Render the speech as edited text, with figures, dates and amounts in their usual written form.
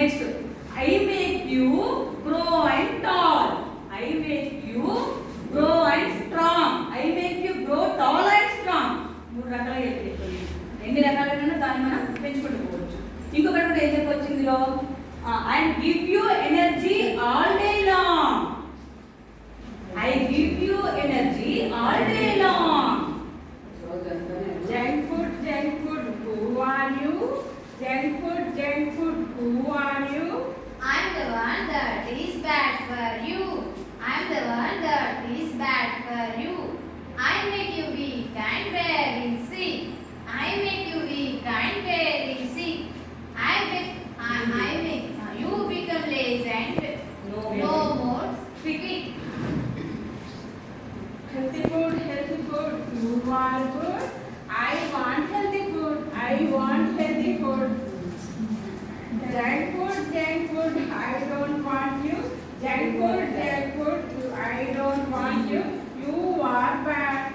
Next, I make you grow and tall. I make you grow and strong. I make you grow tall and strong. మూడు రకాలుగా చెప్పేది. ఎన్ని రకాలైనా దాన్ని మనం పెంచుకుంటూ పోవచ్చు. ఇంకొకటి కూడా ఏం చెప్పవచ్చు ఇందులో, and give you energy all day long. I give you energy all day long. Junk food, who are you? Junk food, who are you? I'm the one that is bad for you. I'm the one that is bad for you. I make you weak and very sick. I make you weak and very sick. I make you become lazy and no more speaking. Healthy food, you are good. I want healthy food, I want healthy food. Junk food, I don't want you. Junk food, I don't want you. You are bad